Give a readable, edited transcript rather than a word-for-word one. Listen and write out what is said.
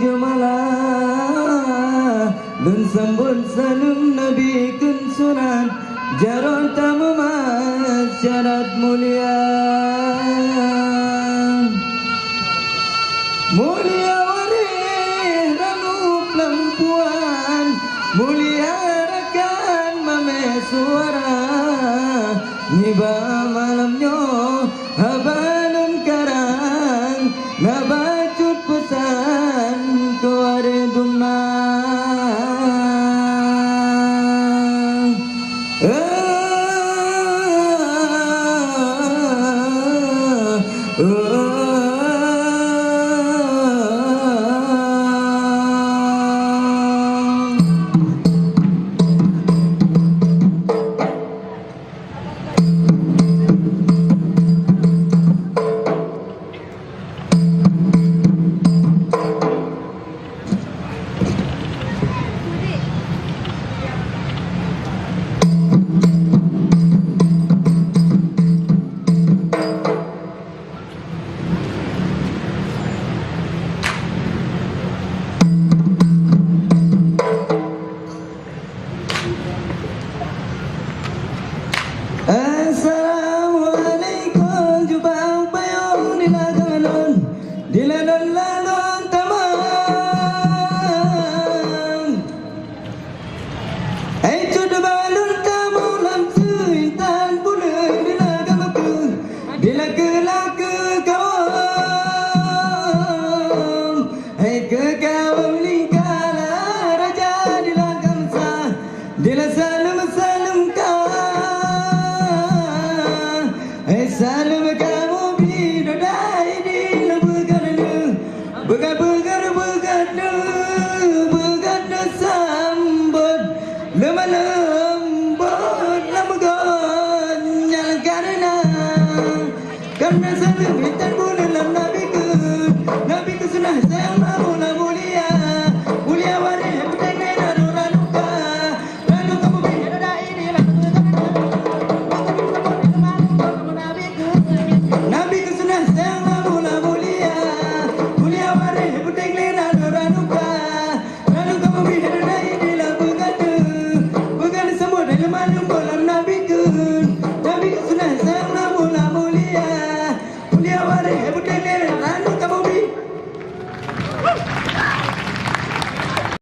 jemalah dan sambut salam Nabi kun sunan jaron tamu masyarakat mulia mulia warih ranu pelampuan mulia rekan mame suara niba malamnya habanun karang nabacut pesan kepada dumnang Assalamualaikum jubang payung dilagalon dilalon-lalon tamang ai cud balun kamu lam suintan pulai dilagamaku dilake-lake kawan ai ke kawan